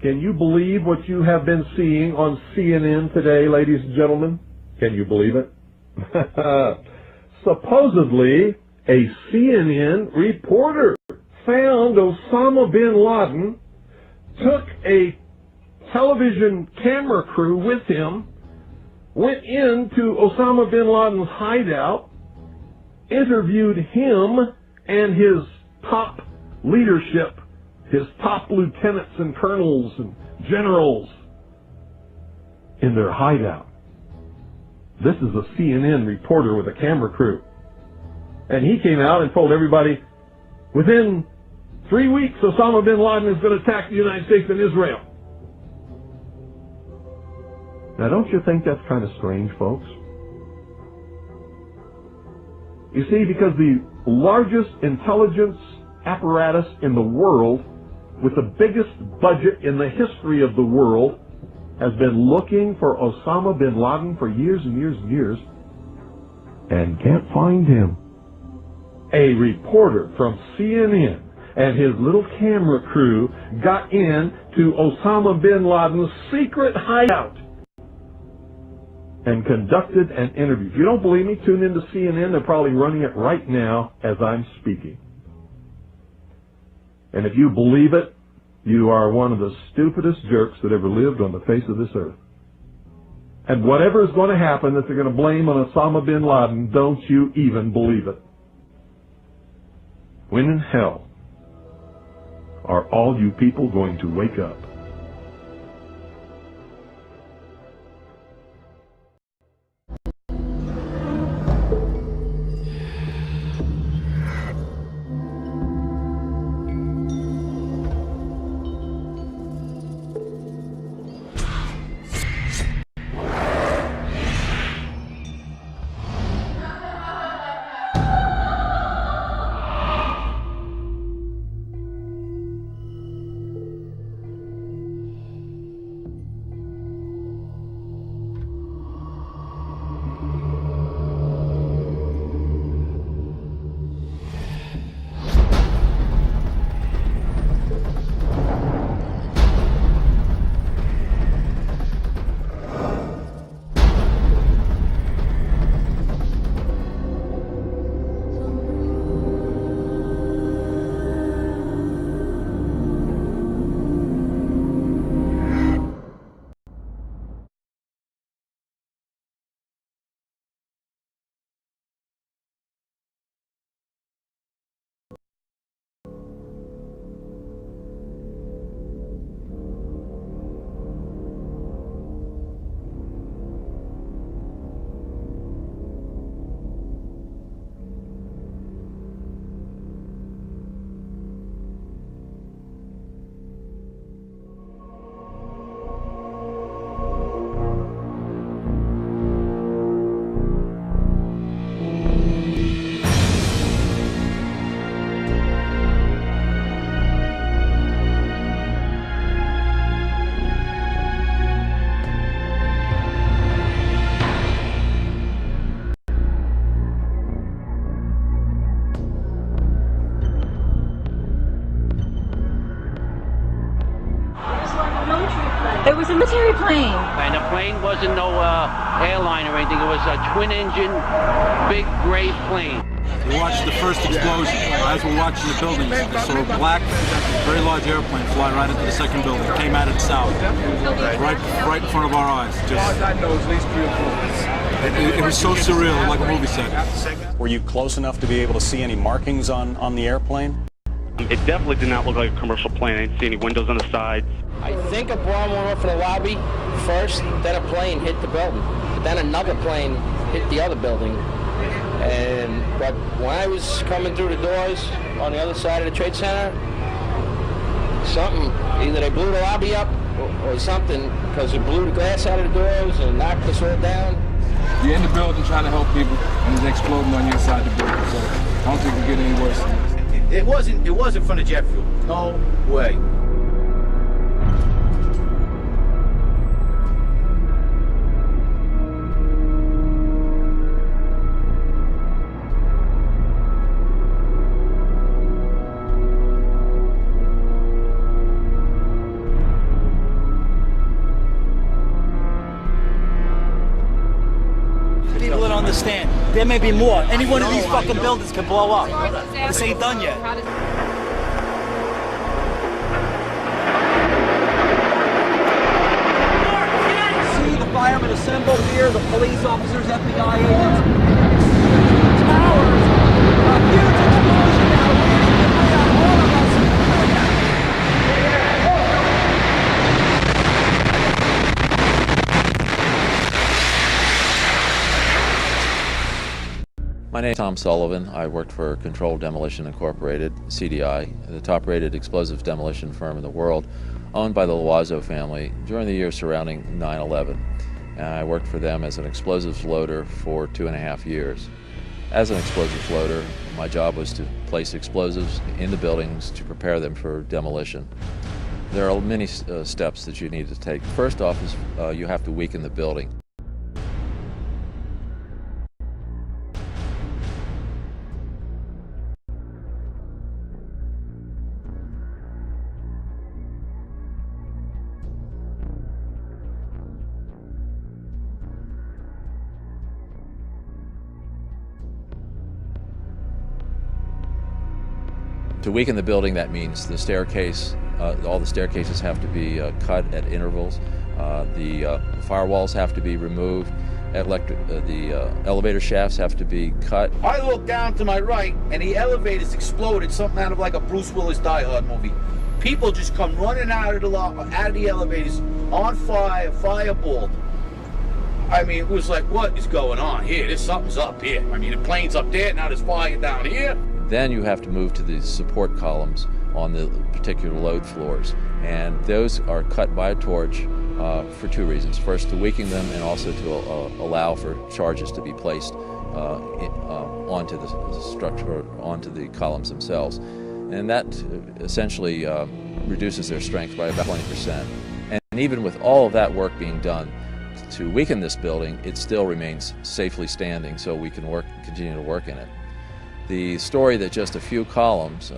Can you believe what you have been seeing on CNN today, ladies and gentlemen? Can you believe it? Supposedly, a CNN reporter found Osama bin Laden, took a television camera crew with him, went into Osama bin Laden's hideout, interviewed him and his top leadership, his top lieutenants and colonels and generals in their hideout. This is a CNN reporter with a camera crew. And he came out and told everybody, within 3 weeks, Osama bin Laden is going to attack the United States and Israel. Now, don't you think that's kind of strange, folks? You see, because the largest intelligence apparatus in the world, with the biggest budget in the history of the world, has been looking for Osama bin Laden for years and years and years, and can't find him. A reporter from CNN and his little camera crew got in to Osama bin Laden's secret hideout and conducted an interview. If you don't believe me, tune into CNN. They're probably running it right now as I'm speaking. And if you believe it, you are one of the stupidest jerks that ever lived on the face of this earth. And whatever is going to happen that they're going to blame on Osama bin Laden, don't you even believe it. When in hell are all you people going to wake up? It was a military plane. And the plane wasn't no airline or anything. It was a twin-engine, big gray plane. We watched the first explosion. As we're watching the buildings, we saw a black, very large airplane fly right into the second building. It came at it south, right in front of our eyes. It was so surreal, like a movie set. Were you close enough to be able to see any markings on the airplane? It definitely did not look like a commercial plane. I didn't see any windows on the sides. I think a bomb went off in the lobby first, then a plane hit the building. But then another plane hit the other building. But when I was coming through the doors on the other side of the Trade Center, something, either they blew the lobby up or something, because it blew the glass out of the doors and knocked us all down. You're in the building trying to help people, and it's exploding on your side of the building. So I don't think it can get any worse than this. It wasn't from the jet fuel. No way. There may be more. Any one of these fucking buildings can blow up. This ain't done yet. See the firemen assembled here, the police officers, FBI agents. Towers. A huge explosion now. We're going to all of us. My name is Tom Sullivan. I worked for Controlled Demolition Incorporated, CDI, the top-rated explosives demolition firm in the world, owned by the Loiseau family during the years surrounding 9/11. And I worked for them as an explosives loader for 2.5 years. As an explosives loader, my job was to place explosives in the buildings to prepare them for demolition. There are many steps that you need to take. First off is you have to weaken the building. To weaken the building, that means the staircase, all the staircases have to be cut at intervals. The firewalls have to be removed. The elevator shafts have to be cut. I looked down to my right, and the elevators exploded, something out of like a Bruce Willis Die Hard movie. People just come running out of the elevators on fire, fireballed. I mean, it was like, what is going on here? There's something's up here. I mean, the plane's up there, now there's fire down here. Then you have to move to the support columns on the particular load floors. And those are cut by a torch for two reasons. First, to weaken them, and also to allow for charges to be placed onto the structure, onto the columns themselves. And that essentially reduces their strength by about 20%. And even with all of that work being done to weaken this building, it still remains safely standing, so we can continue to work in it. The story that just a few columns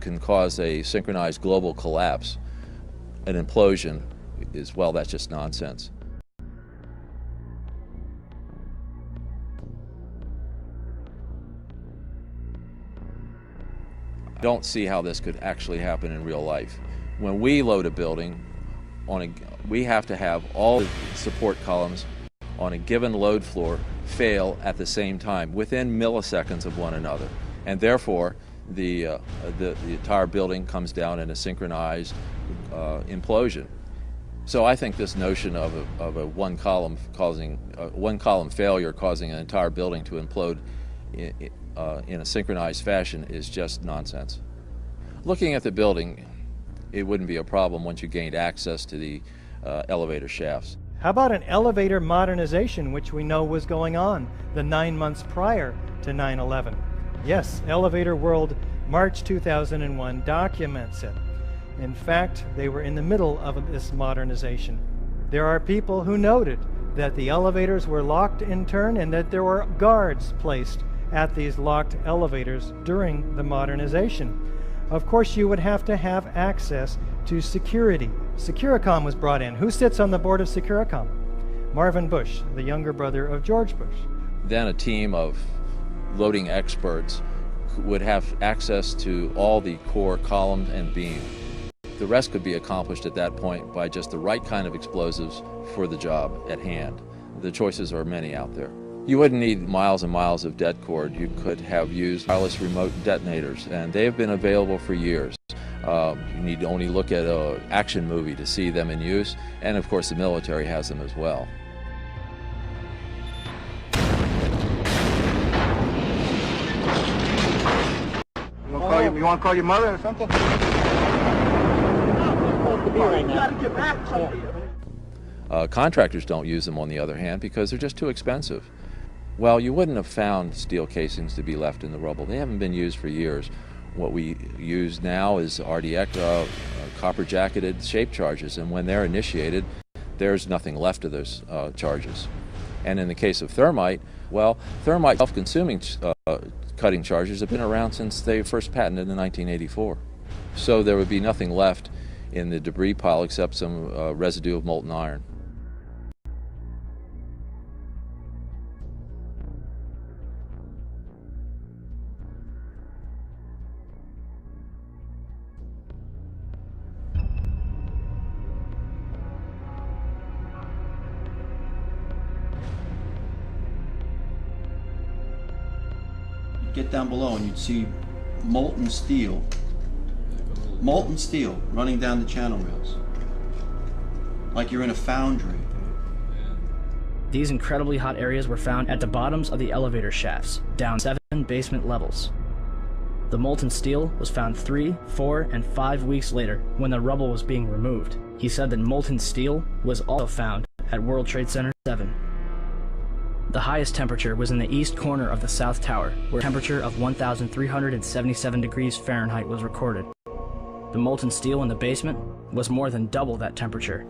can cause a synchronized global collapse, an implosion, is, well, that's just nonsense. I don't see how this could actually happen in real life. When we load a building, we have to have all the support columns on a given load floor fail at the same time, within milliseconds of one another. And therefore, the entire building comes down in a synchronized implosion. So I think this notion of a one column failure causing an entire building to implode in a synchronized fashion is just nonsense. Looking at the building, it wouldn't be a problem once you gained access to the elevator shafts. How about an elevator modernization, which we know was going on the 9 months prior to 9/11? Yes, Elevator World, March 2001 documents it. In fact, they were in the middle of this modernization. There are people who noted that the elevators were locked in turn and that there were guards placed at these locked elevators during the modernization. Of course, you would have to have access to security. Securicom was brought in. Who sits on the board of Securicom? Marvin Bush, the younger brother of George Bush. Then a team of loading experts would have access to all the core columns and beam. The rest could be accomplished at that point by just the right kind of explosives for the job at hand. The choices are many out there. You wouldn't need miles and miles of det cord. You could have used wireless remote detonators, and they have been available for years. You need to only look at an action movie to see them in use, and of course the military has them as well. You want to call your mother or something? Contractors don't use them, on the other hand, because they're just too expensive. Well, you wouldn't have found steel casings to be left in the rubble. They haven't been used for years. What we use now is RDX, copper-jacketed shape charges, and when they're initiated, there's nothing left of those charges. And in the case of thermite, well, thermite self-consuming cutting charges have been around since they first patented in 1984. So there would be nothing left in the debris pile except some residue of molten iron. get down below and you'd see molten steel running down the channel rails, like you're in a foundry. These incredibly hot areas were found at the bottoms of the elevator shafts, down 7 basement levels. The molten steel was found 3, 4, and 5 weeks later when the rubble was being removed. He said that molten steel was also found at World Trade Center 7. The highest temperature was in the east corner of the South Tower, where a temperature of 1,377 degrees Fahrenheit was recorded. The molten steel in the basement was more than double that temperature.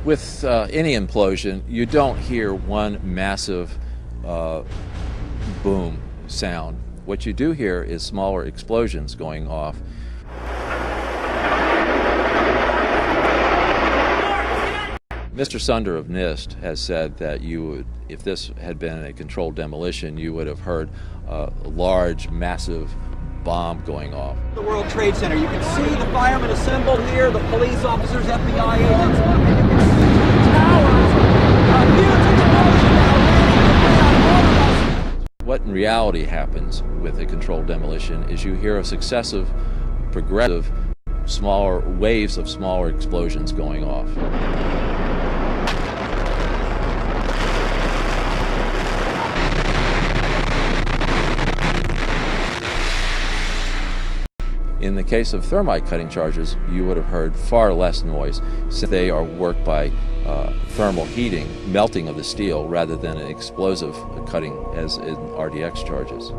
With any implosion, you don't hear one massive boom sound. What you do hear is smaller explosions going off. Mr. Sunder of NIST has said that you would, if this had been a controlled demolition, you would have heard a large, massive bomb going off. The World Trade Center. You can see the firemen assembled here, the police officers, FBI agents, and you can see the towers. A huge explosion now. What in reality happens with a controlled demolition is you hear a successive, progressive, smaller waves of smaller explosions going off. In the case of thermite cutting charges, you would have heard far less noise, since they are worked by thermal heating, melting of the steel, rather than an explosive cutting as in RDX charges.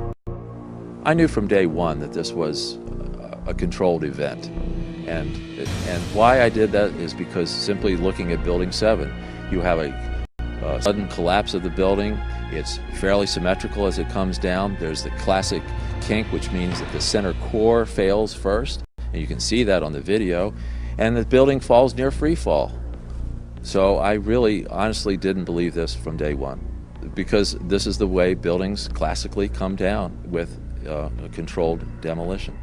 I knew from day one that this was a controlled event, and why I did that is because simply looking at Building 7, you have a sudden collapse of the building. It's fairly symmetrical as it comes down. There's the classic kink, which means that the center core fails first, and you can see that on the video, and the building falls near free fall. So I really honestly didn't believe this from day one, because this is the way buildings classically come down with a controlled demolition.